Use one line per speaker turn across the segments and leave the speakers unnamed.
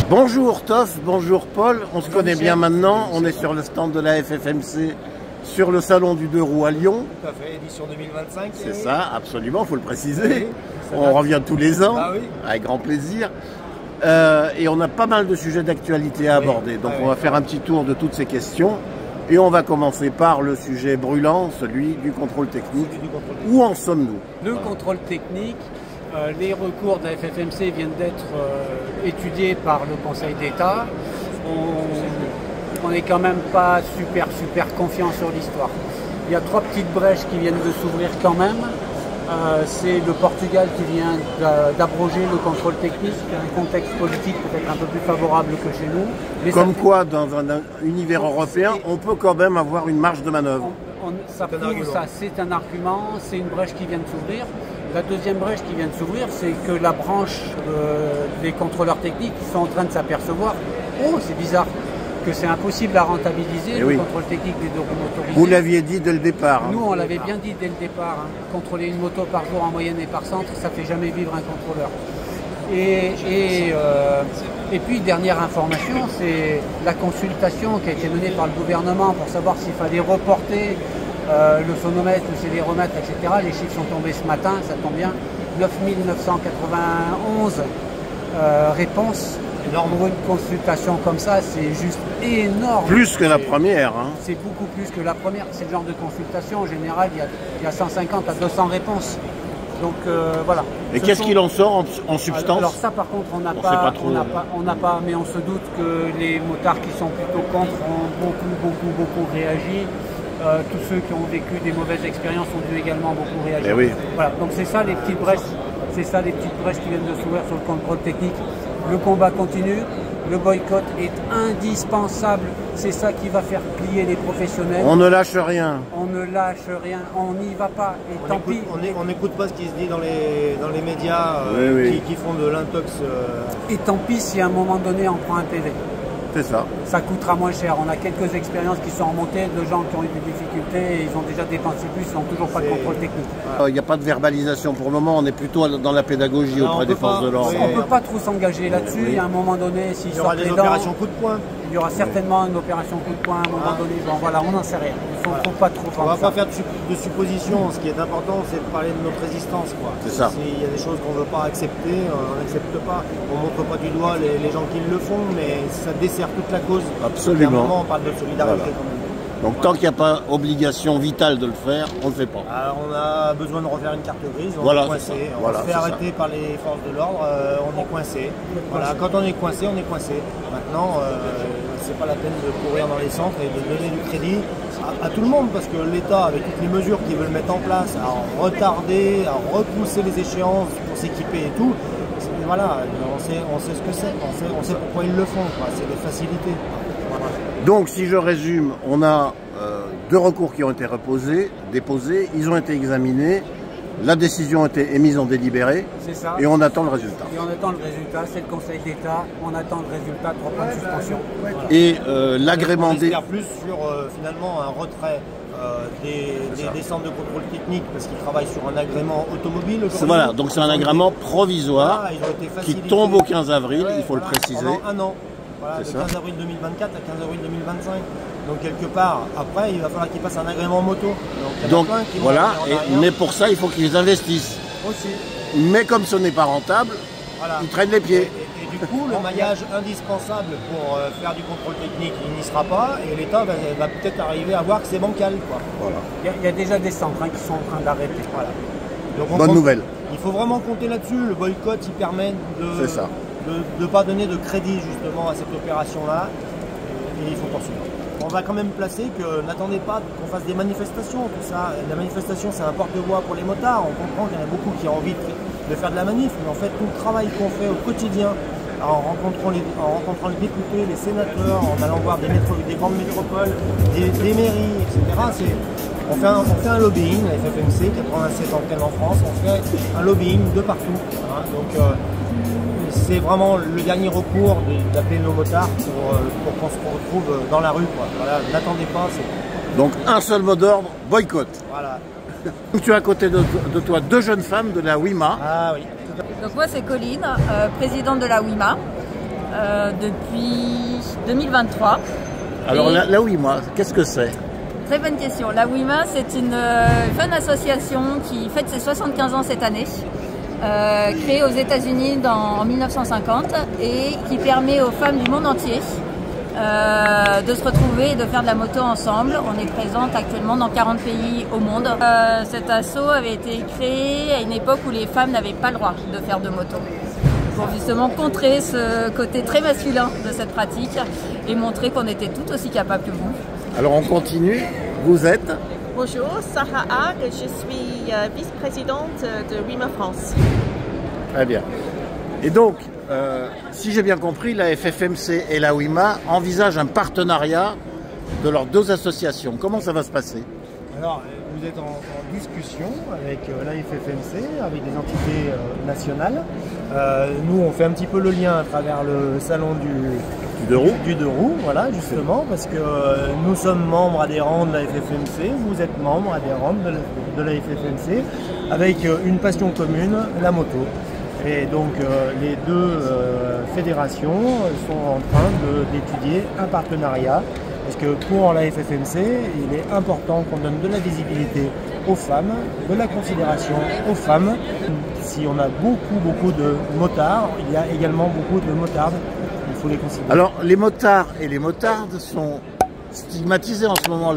Bonjour Toff, bonjour Paul, on se connaît bien maintenant, on est sur le stand de la FFMC sur le salon du 2 roues à Lyon.
Tout à fait, édition 2025.
C'est ça, absolument, il faut le préciser. Oui, on revient tous les ans,
ah oui,
avec grand plaisir. Et on a pas mal de sujets d'actualité à aborder, donc on va faire un petit tour de toutes ces questions. Et on va commencer par le sujet brûlant, celui du contrôle technique. Où en sommes-nous?
Le contrôle technique, les recours de la FFMC viennent d'être étudiés par le Conseil d'État. On n'est quand même pas super confiant sur l'histoire. Il y a 3 petites brèches qui viennent de s'ouvrir quand même. C'est le Portugal qui vient d'abroger le contrôle technique, un contexte politique peut-être un peu plus favorable que chez nous. Mais
comme quoi, dans un univers européen, on peut quand même avoir une marge de manœuvre.
Ça, c'est un argument, c'est une brèche qui vient de s'ouvrir. La deuxième brèche qui vient de s'ouvrir, c'est que la branche des contrôleurs techniques sont en train de s'apercevoir, oh c'est bizarre, que c'est impossible à rentabiliser le contrôle technique des 2 roues motorisées.
Vous l'aviez dit dès le départ.
Nous, on l'avait bien dit dès le départ. Contrôler une moto par jour en moyenne et par centre, ça ne fait jamais vivre un contrôleur. Et puis, dernière information, c'est la consultation qui a été menée par le gouvernement pour savoir s'il fallait reporter le sonomètre, le céléromètre, etc. Les chiffres sont tombés ce matin, ça tombe bien. 9 991 réponses. Pour une consultation comme ça, c'est juste énorme.
Plus que la première. Hein.
C'est beaucoup plus que la première. C'est le genre de consultation. En général, il y a 150 à 200 réponses. Donc voilà.
Et qu'est-ce qu'il en sort en substance?
Alors ça, par contre, on n'a pas, mais on se doute que les motards qui sont plutôt contre ont beaucoup réagi. Tous ceux qui ont vécu des mauvaises expériences ont dû également beaucoup réagir.
Oui.
Voilà. Donc c'est ça les petites brèches. C'est ça les petites brèches qui viennent de s'ouvrir sur le contrôle technique. Le combat continue, le boycott est indispensable, c'est ça qui va faire plier les professionnels. On
ne lâche rien.
On ne lâche rien, on n'y va pas, et tant pis.
On n'écoute pas ce qui se dit dans les médias qui font de l'intox.
Et tant pis si à un moment donné on prend un PV.
C'est ça.
Ça coûtera moins cher. On a quelques expériences qui sont remontées de gens qui ont eu des difficultés et ils ont déjà dépensé plus, ils n'ont toujours pas de contrôle technique.
Il n'y a pas de verbalisation pour le moment, on est plutôt dans la pédagogie auprès des forces de l'ordre.
On ne peut pas trop s'engager là-dessus. Et à un moment donné, s'ils sortent les dents,
opérations coup de poing.
Il y aura certainement une opération coup de poing à un moment donné. Bon, voilà, on n'en sait rien. Il ne faut pas trop
On ne va pas faire de suppositions. Ce qui est important, c'est de parler de notre résistance.
C'est ça.
S'il y a des choses qu'on ne veut pas accepter, on n'accepte pas. On ne montre pas du doigt les gens qui le font, mais ça dessert toute la cause.
Absolument.
À un moment, on parle de solidarité quand même.
Donc tant qu'il n'y a pas obligation vitale de le faire, on ne le fait pas.
Alors, on a besoin de refaire une carte grise, on est coincé, on se fait arrêter par les forces de l'ordre, on est coincé. Voilà, quand on est coincé, on est coincé. Maintenant, c'est pas la peine de courir dans les centres et de donner du crédit à tout le monde, parce que l'État, avec toutes les mesures qu'ils veulent mettre en place, à retarder, à repousser les échéances pour s'équiper et tout, voilà, on sait ce que c'est, on sait pourquoi ils le font, c'est des facilités. Voilà.
Donc, si je résume, on a 2 recours qui ont été déposés, ils ont été examinés, la décision a été émise en délibéré, et on attend le résultat.
Et on attend le résultat, c'est le Conseil d'État, on attend le résultat, 3 points de suspension. Voilà.
Et l'agrément des...
On espère plus sur finalement un retrait des centres de contrôle technique, parce qu'ils travaillent sur un agrément automobile.
Voilà, donc c'est un agrément provisoire qui tombe au 15 avril, il faut le préciser.
Pendant 1 an. Voilà, de 15 avril 2024 à 15 avril 2025. Donc quelque part, après, il va falloir qu'ils passent un agrément moto. Donc
voilà, mais pour ça, il faut qu'ils investissent.
Aussi.
Mais comme ce n'est pas rentable, ils traînent les pieds.
Et du coup, le maillage indispensable pour faire du contrôle technique, il n'y sera pas. Et l'État va peut-être arriver à voir que c'est bancal.
Voilà. Il y a déjà des centres qui sont en train d'arrêter. Voilà.
Donc, bonne nouvelle.
Il faut vraiment compter là-dessus. Le boycott, il permet de ne pas donner de crédit justement à cette opération-là, et il faut poursuivre. On va quand même placer que n'attendez pas qu'on fasse des manifestations, tout ça. La manifestation, c'est un porte-voix pour les motards. On comprend qu'il y en a beaucoup qui ont envie de faire de la manif, mais en fait, tout le travail qu'on fait au quotidien, en rencontrant les députés, les sénateurs, en allant voir des grandes métropoles, des mairies, etc., on fait un lobbying, la FFMC, 87 antennes en France, on fait un lobbying de partout. Hein, donc, c'est vraiment le dernier recours d'appeler nos motards pour qu'on se retrouve dans la rue. Voilà, n'attendez pas.
Donc un seul mot d'ordre, boycott.
Voilà.
Tu as à côté de toi 2 jeunes femmes de la WIMA.
Ah oui.
Donc moi c'est Colline, présidente de la WIMA. depuis 2023.
Alors la WIMA, qu'est-ce que c'est?
Très bonne question. La WIMA, c'est une fun association qui fête ses 75 ans cette année, créée aux États-Unis en 1950 et qui permet aux femmes du monde entier de se retrouver et de faire de la moto ensemble. On est présente actuellement dans 40 pays au monde. Cet asso avait été créé à une époque où les femmes n'avaient pas le droit de faire de moto, pour justement contrer ce côté très masculin de cette pratique et montrer qu'on était tout aussi capables que vous.
Alors on continue, vous êtes?
Bonjour, Sarah Hague, je suis vice-présidente de WIMA France.
Très bien. Et donc, si j'ai bien compris, la FFMC et la WIMA envisagent un partenariat de leurs deux associations. Comment ça va se passer?
Alors, vous êtes en discussion avec la FFMC, avec des entités nationales. Nous, on fait un petit peu le lien à travers le salon du deux roues, voilà, justement, parce que nous sommes membres adhérents de la FFMC, vous êtes membres adhérents de la FFMC, avec une passion commune, la moto. Et donc les deux fédérations sont en train d'étudier un partenariat, parce que pour la FFMC, il est important qu'on donne de la visibilité aux femmes, de la considération aux femmes. Si on a beaucoup de motards, il y a également beaucoup de motardes, il faut les considérer.
Alors les motards et les motardes sont stigmatisés en ce moment,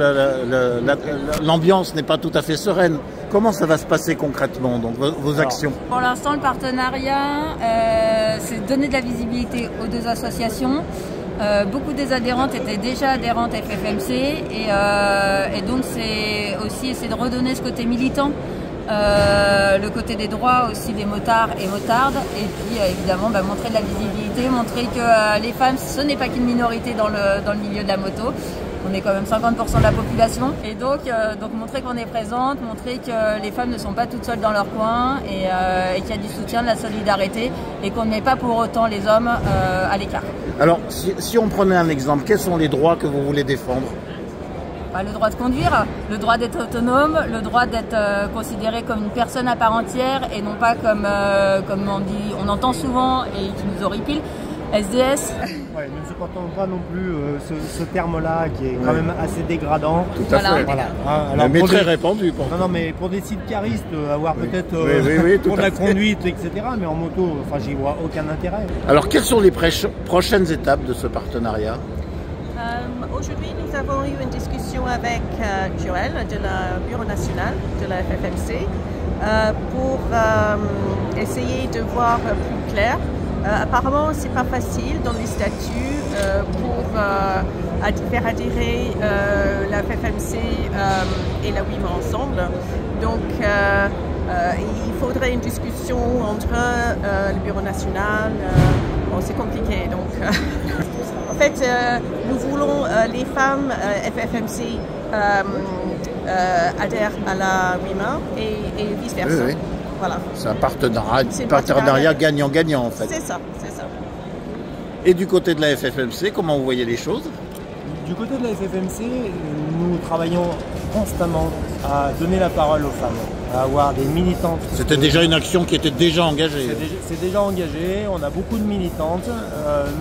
l'ambiance n'est pas tout à fait sereine. Comment ça va se passer concrètement, donc vos actions?
Pour l'instant, le partenariat, c'est donner de la visibilité aux deux associations. Beaucoup des adhérentes étaient déjà adhérentes à FFMC et donc c'est aussi essayer de redonner ce côté militant, le côté des droits aussi des motards et motardes, et puis évidemment montrer de la visibilité, montrer que les femmes, ce n'est pas qu'une minorité dans le milieu de la moto. On est quand même 50% de la population, et donc montrer qu'on est présente, montrer que les femmes ne sont pas toutes seules dans leur coin et qu'il y a du soutien, de la solidarité, et qu'on ne met pas pour autant les hommes à l'écart.
Alors si on prenait un exemple, quels sont les droits que vous voulez défendre?
Le droit de conduire, le droit d'être autonome, le droit d'être considéré comme une personne à part entière et non pas comme on entend souvent et qui nous horripile, SDS.
Ouais, ne supportons pas non plus ce terme-là qui est quand même assez dégradant.
Tout à fait.
Voilà.
Alors, mais très répandu.
Non, mais pour des sites caristes, avoir peut-être pour de la conduite, etc. Mais en moto, enfin, j'y vois aucun intérêt.
Alors, quelles sont les prochaines étapes de ce partenariat?
Aujourd'hui, nous avons eu une discussion avec Joël de la Bureau national de la FFMC pour essayer de voir plus clair. Apparemment, c'est pas facile dans les statuts pour faire adhérer la FFMC et la WIMA ensemble. Donc, il faudrait une discussion entre le Bureau national. Bon, c'est compliqué. Donc, en fait, nous voulons les femmes FFMC adhèrent à la WIMA et vice-versa.
Oui.
Voilà.
C'est un partenariat gagnant-gagnant en fait.
C'est ça, c'est ça.
Et du côté de la FFMC, comment vous voyez les choses?
Du côté de la FFMC, nous travaillons constamment à donner la parole aux femmes, à avoir des militantes.
C'était déjà une action qui était déjà engagée.
C'est déjà engagé, on a beaucoup de militantes,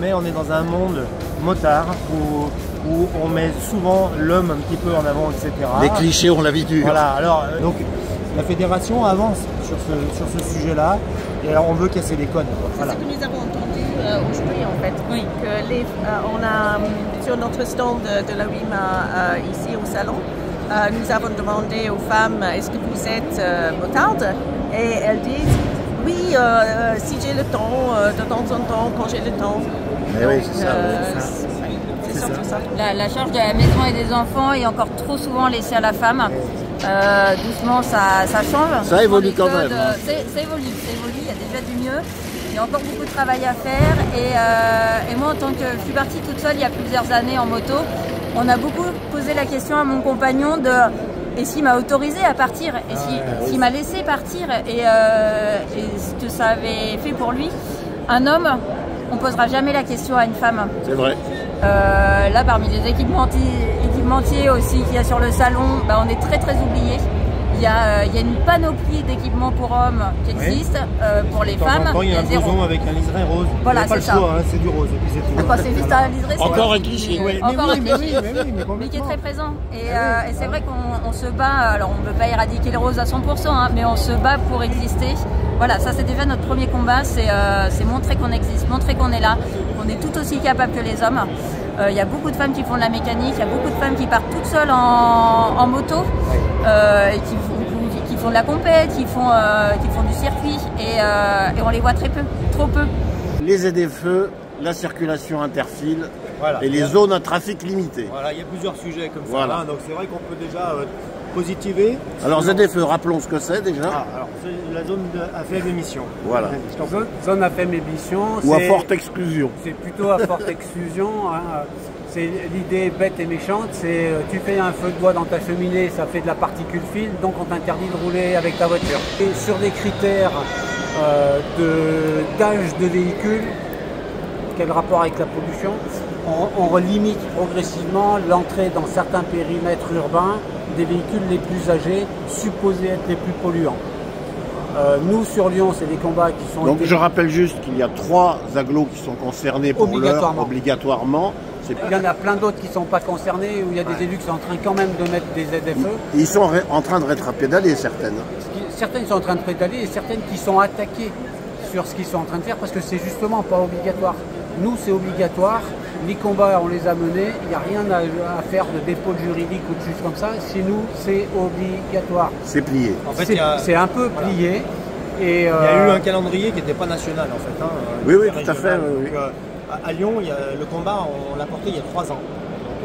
mais on est dans un monde motard où on met souvent l'homme un petit peu en avant, etc.
Les clichés ont la vie dure.
Voilà, alors donc la fédération avance sur ce sujet-là, et alors on veut casser les codes. Voilà.
C'est ce que nous avons entendu aujourd'hui en fait. Oui. Que on a sur notre stand de la WIMA ici au salon, nous avons demandé aux femmes est-ce que vous êtes motarde, et elles disent oui, si j'ai le temps, de temps en temps, quand j'ai le temps.
Mais oui, c'est ça.
C'est surtout ça.
La charge de la maison et des enfants est encore trop souvent laissée à la femme. Doucement, ça change.
Ça évolue quand même.
Ça évolue, il y a déjà du mieux. Il y a encore beaucoup de travail à faire. Et moi, en tant que je suis partie toute seule il y a plusieurs années en moto, on a beaucoup posé la question à mon compagnon de et s'il m'a autorisé à partir, et s'il m'a laissé partir, et ce que ça avait fait pour lui. Un homme, on ne posera jamais la question à une femme.
C'est vrai.
Là, parmi les équipementiers aussi qu'il y a sur le salon, on est très oubliés. Il Il y a une panoplie d'équipements pour hommes qui existe, pour les femmes.
Il y a un blouson avec un liseré rose.
Voilà,
pas le choix, hein, c'est du rose. Et puis c'est tout.
C'est juste un liseré.
Encore un cliché.
Mais qui est très présent. Et c'est vrai qu'on se bat, alors on ne peut pas éradiquer le rose à 100%, hein, mais on se bat pour exister. Voilà, ça c'est déjà notre premier combat, c'est montrer qu'on existe, montrer qu'on est là, qu'on est tout aussi capable que les hommes. Il y a beaucoup de femmes qui font de la mécanique, il y a beaucoup de femmes qui partent toutes seules en moto et qui font de la compète, qui font du circuit et on les voit très peu, trop peu.
Les ZFE, la circulation interfile et les zones à trafic limité.
Voilà, il y a plusieurs sujets comme ça,
voilà.
Hein, donc c'est vrai qu'on peut déjà positiver.
Alors ZFE, rappelons ce que c'est déjà.
Alors c'est la zone à faible émission.
Voilà.
Zone à faible émission.
Ou à forte exclusion.
C'est plutôt à forte exclusion. Hein. C'est l'idée bête et méchante, c'est tu fais un feu de bois dans ta cheminée, ça fait de la particule fine, donc on t'interdit de rouler avec ta voiture. Et sur des critères d'âge de véhicule, quel rapport avec la pollution, on limite progressivement l'entrée dans certains périmètres urbains des véhicules les plus âgés, supposés être les plus polluants. Nous, sur Lyon, c'est des combats qui sont...
Donc je rappelle juste qu'il y a 3 agglos qui sont concernés pour l'heure, obligatoirement.
Il y en a plein d'autres qui ne sont pas concernés, où il y a des élus qui sont en train quand même de mettre des ZFE.
Ils sont en train de rétropédaler, certaines.
Certaines sont en train de pédaler et certaines qui sont attaquées sur ce qu'ils sont en train de faire parce que c'est justement pas obligatoire. Nous, c'est obligatoire. Les combats, on les a menés. Il n'y a rien à faire de dépôt juridique ou de choses comme ça. Chez nous, c'est obligatoire.
C'est plié.
En fait,
c'est un peu plié. Et
il y a eu un calendrier qui n'était pas national, en fait. Hein,
oui, tout à fait.
Donc, à Lyon, le combat, on l'a porté il y a 3 ans.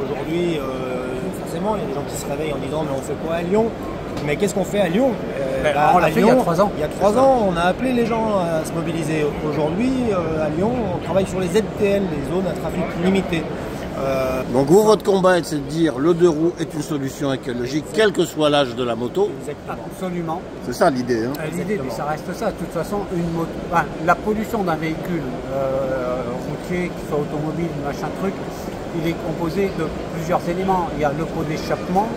Aujourd'hui, forcément, il y a des gens qui se réveillent en disant mais on fait quoi à Lyon? Mais qu'est-ce qu'on fait à Lyon?
On l'a fait il y a 3 ans.
Il y a 3 ans, on a appelé les gens à se mobiliser. Aujourd'hui, à Lyon, on travaille sur les ZTL, les zones à trafic limité.
Donc vous, votre combat est de dire le 2 roues est une solution écologique, quel que soit l'âge de la moto.
Absolument.
C'est ça l'idée. Hein.
L'idée, mais ça reste ça. De toute façon, la pollution d'un véhicule routier, qu'il soit automobile, machin truc, il est composé de plusieurs éléments. Il y a le pot d'échappement,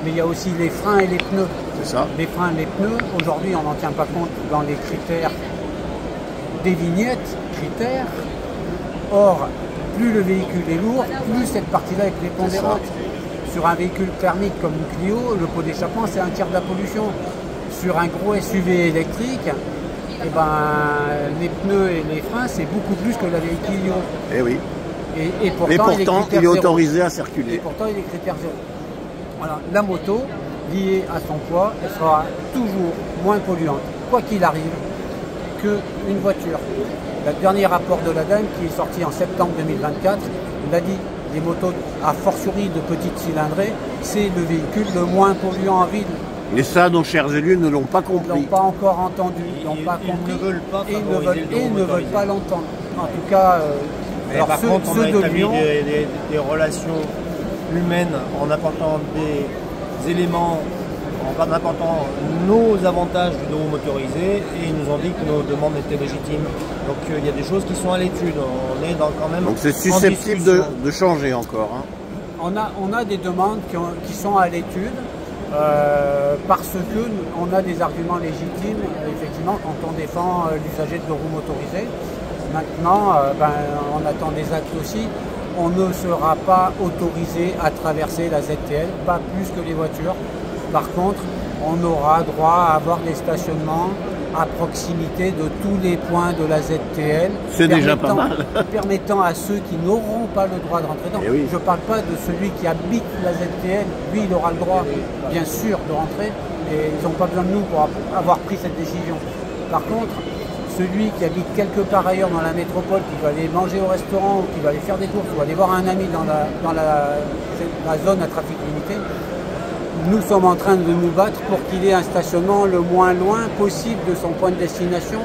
mais il y a aussi les freins et les pneus.
C'est ça.
Les freins et les pneus, aujourd'hui, on n'en tient pas compte dans les critères des vignettes, critères. Or, plus le véhicule est lourd, plus cette partie-là est prépondérante. Sur un véhicule thermique comme une Clio, le pot d'échappement, c'est un tiers de la pollution. Sur un gros SUV électrique, eh ben, les pneus et les freins, c'est beaucoup plus que la vieille Clio.
Eh oui.
Et pourtant,
il est autorisé à circuler.
Et pourtant, il est critère zéro. Voilà. La moto, liée à son poids, elle sera toujours moins polluante, quoi qu'il arrive, qu'une voiture. Le dernier rapport de l'ADEME, qui est sorti en septembre 2024, il a dit les motos, à fortiori de petite cylindrée, c'est le véhicule le moins polluant en ville.
Et ça, nos chers élus ne l'ont pas compris.
Ils n'ont pas encore entendu, ils n'ont pas compris.
Ils ne veulent pas
et ils ne veulent pas l'entendre. En tout cas,
alors par contre, on a établi des relations humaines en apportant des éléments, en apportant nos avantages du dos motorisé, et ils nous ont dit que nos demandes étaient légitimes. Donc il y a des choses qui sont à l'étude. On est quand même.
Donc c'est susceptible de changer encore. Hein.
On a des demandes qui sont à l'étude. Parce qu'on a des arguments légitimes, effectivement, quand on défend l'usager de roues motorisées. Maintenant, on attend des actes aussi. On ne sera pas autorisé à traverser la ZTL, pas plus que les voitures. Par contre, on aura droit à avoir des stationnements à proximité de tous les points de la ZTL.
C'est déjà pas mal.
Permettant à ceux qui n'auront pas le droit de rentrer dedans.
Oui.
Je ne parle pas de celui qui habite la ZTL, lui il aura le droit, bien sûr, de rentrer, et ils n'ont pas besoin de nous pour avoir pris cette décision. Par contre, celui qui habite quelque part ailleurs dans la métropole, qui va aller manger au restaurant, ou qui va aller faire des courses, ou aller voir un ami dans la zone à trafic limité, nous sommes en train de nous battre pour qu'il ait un stationnement le moins loin possible de son point de destination,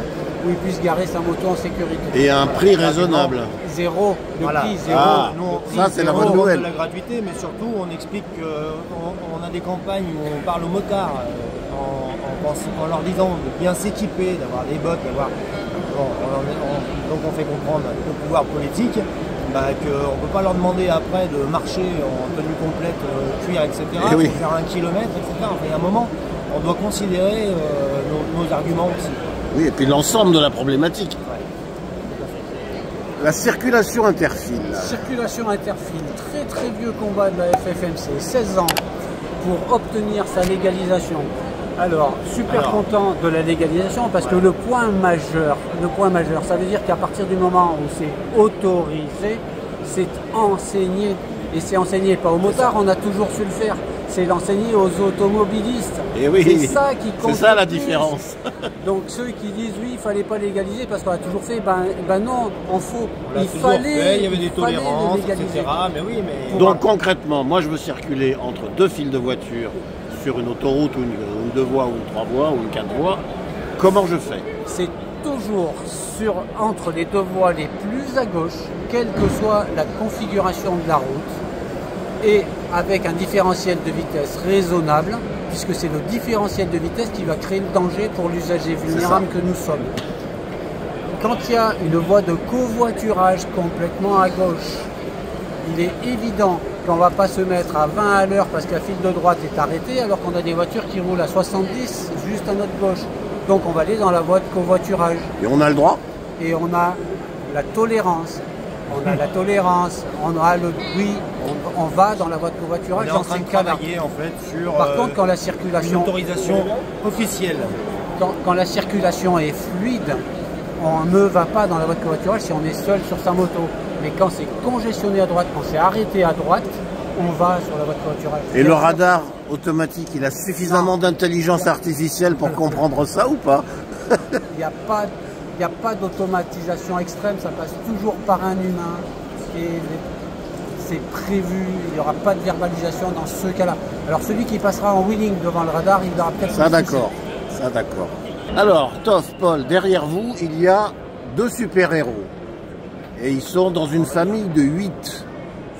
où il puisse garer sa moto en sécurité.
Et à un prix raisonnable.
Zéro, prix zéro.
Ça c'est la bonne nouvelle.
De la gratuité, mais surtout on explique qu'on a des campagnes où on parle aux motards en leur disant de bien s'équiper, d'avoir des bottes, d'avoir... donc on fait comprendre au pouvoir politique qu'on ne peut pas leur demander après de marcher en tenue complète, cuir, etc.
Oui.
Pour faire 1 kilomètre, etc. Enfin, il y a un moment, on doit considérer nos arguments aussi.
Oui, et puis l'ensemble de la problématique. La circulation interfile.
Circulation interfile, très vieux combat de la FFMC, 16 ans pour obtenir sa légalisation. Alors, content de la légalisation parce que le point majeur, ça veut dire qu'à partir du moment où c'est autorisé, c'est enseigné. Et c'est enseigné pas aux motards, on a toujours su le faire. C'est l'enseigner aux automobilistes.
Et oui,
c'est ça qui compte.
C'est ça la différence.
Donc ceux qui disent oui, il fallait pas légaliser parce qu'on a toujours fait, ben non, il
y avait des tolérances, etc. Mais oui, mais...
Donc concrètement, moi je veux circuler entre deux files de voitures sur une autoroute ou une 2 voies ou une 3 voies ou une 4 voies. Comment je fais?
C'est toujours entre les 2 voies les plus à gauche, quelle que soit la configuration de la route, et avec un différentiel de vitesse raisonnable, puisque c'est le différentiel de vitesse qui va créer le danger pour l'usager vulnérable que nous sommes. Quand il y a une voie de covoiturage complètement à gauche, il est évident qu'on ne va pas se mettre à 20 à l'heure parce que la file de droite est arrêtée, alors qu'on a des voitures qui roulent à 70 juste à notre gauche. Donc on va aller dans la voie de covoiturage.
Et on a le droit?
Et on a la tolérance. On a la tolérance, on a le oui, on va dans la voie de covoiturage
dans ces cas-là. En fait, sur
par contre, quand la circulation,
une autorisation officielle,
quand la circulation est fluide, on ne va pas dans la voie de covoiturage si on est seul sur sa moto. Mais quand c'est congestionné à droite, quand c'est arrêté à droite, on va sur la voie de covoiturage.
Et le radar automatique, il a suffisamment d'intelligence artificielle pour comprendre ça ou pas?
Il n'y a pas d'automatisation extrême, ça passe toujours par un humain et c'est prévu, il n'y aura pas de verbalisation dans ce cas-là. Alors celui qui passera en wheeling devant le radar, il aura peut-être...
Ça d'accord, ça d'accord. Alors, Toff, Paul, derrière vous, il y a 2 super-héros. Et ils sont dans une famille de 8.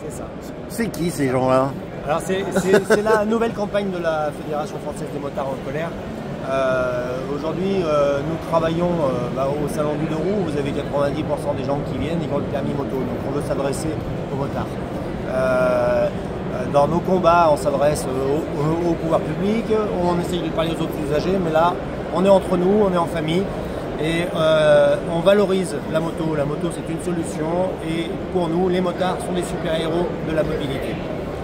C'est ça.
C'est qui ces gens-là?
Alors c'est la nouvelle campagne de la Fédération française des motards en colère. Aujourd'hui, nous travaillons au salon du 2 roues. Vous avez 90% des gens qui viennent, ils ont le permis moto. Donc on veut s'adresser aux motards. Dans nos combats, on s'adresse au pouvoir public, on essaye de parler aux autres usagers, mais là, on est entre nous, on est en famille. Et on valorise la moto. La moto, c'est une solution. Et pour nous, les motards sont des super-héros de la mobilité.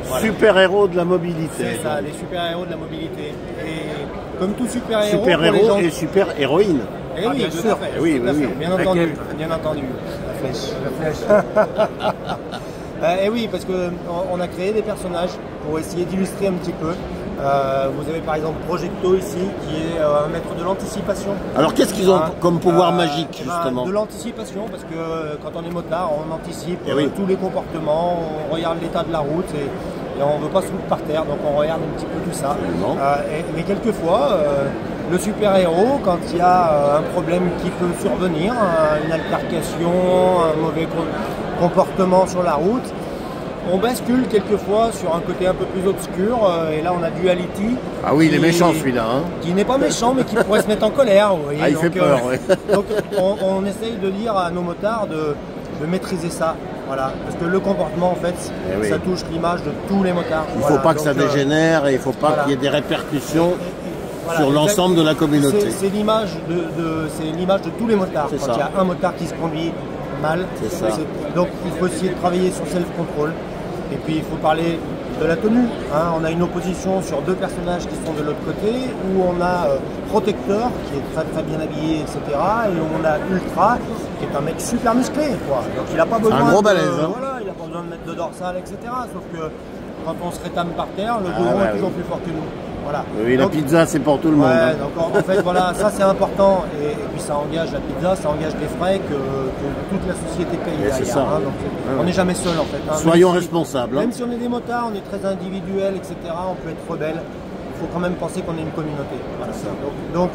Voilà. Super-héros de la mobilité.
C'est ça, les super-héros de la mobilité. Et comme tout super-héros...
Super-héros gens... et super-héroïne.
Eh oui, bien sûr.
Oui,
bien entendu. Bien entendu. La flèche. Et oui, parce qu'on a créé des personnages pour essayer d'illustrer un petit peu. Vous avez par exemple Projecto ici, qui est un maître de l'anticipation.
Alors qu'est-ce qu'ils ont comme pouvoir magique justement?
De l'anticipation, parce que quand on est motard, on anticipe tous les comportements, on regarde l'état de la route et on ne veut pas se foutre par terre, donc on regarde un petit peu tout ça. Mais quelquefois, le super-héros, quand il y a un problème qui peut survenir, une altercation, un mauvais comportement sur la route, on bascule quelquefois sur un côté un peu plus obscur, et là on a Duality.
Ah oui, il est méchant celui-là. Hein.
Qui n'est pas méchant, mais qui pourrait se mettre en colère. Vous voyez.
Ah, il fait peur, oui.
Donc on essaye de dire à nos motards de maîtriser ça. Voilà. Parce que le comportement, en fait, ça touche l'image de tous les motards.
Il ne faut pas que ça dégénère et il ne faut pas qu'il y ait des répercussions sur l'ensemble de la communauté.
C'est l'image de tous les motards. Quand il y a un motard qui se conduit mal, donc il faut essayer de travailler sur self-control. Et puis il faut parler de la tenue. Hein. On a une opposition sur 2 personnages qui sont de l'autre côté, où on a Protecteur, qui est très très bien habillé, etc. Et on a Ultra, qui est un mec super musclé. Quoi. Donc il n'a pas besoin
il
n'a pas besoin de mettre de dorsale, etc. Sauf que quand on se rétame par terre, le dos est toujours plus fort que nous. Voilà.
Oui, donc, la pizza c'est pour tout le monde.
Donc en fait voilà, ça c'est important et puis ça engage la pizza, ça engage des frais que toute la société paye derrière.
Ça.
Hein, donc on n'est jamais seul en fait. Hein.
Soyons responsables.
Même si on est des motards, on est très individuel, etc. On peut être rebelle. Il faut quand même penser qu'on est une communauté. Voilà. Donc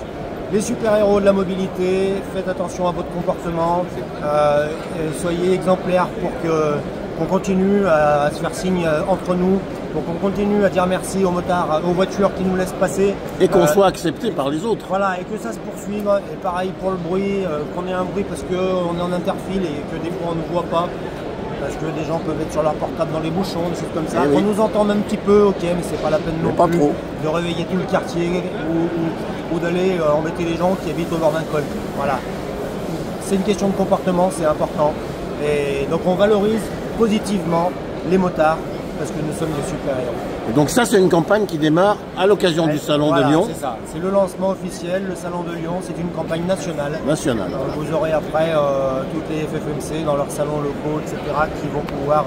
les super-héros de la mobilité, faites attention à votre comportement, soyez exemplaires pour qu'on continue à se faire signe entre nous. Donc on continue à dire merci aux motards, aux voitures qui nous laissent passer.
Et qu'on soit accepté par les autres.
Voilà, et que ça se poursuive. Et pareil pour le bruit, qu'on ait un bruit parce qu'on est en interfile et que des fois on ne voit pas. parce que des gens peuvent être sur leur portable dans les bouchons, des choses comme ça. On nous entend un petit peu, ok, mais c'est pas la peine non plus de réveiller tout le quartier ou d'aller embêter les gens qui habitent au bord d'un col. Voilà. C'est une question de comportement, c'est important. Et donc on valorise positivement les motards parce que nous sommes des super-héros.
Et donc ça, c'est une campagne qui démarre à l'occasion du Salon de Lyon.
C'est ça, c'est le lancement officiel. Le Salon de Lyon, c'est une campagne nationale. Vous aurez après toutes les FFMC dans leurs salons locaux, etc., qui vont pouvoir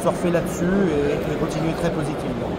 surfer là-dessus et continuer très positivement.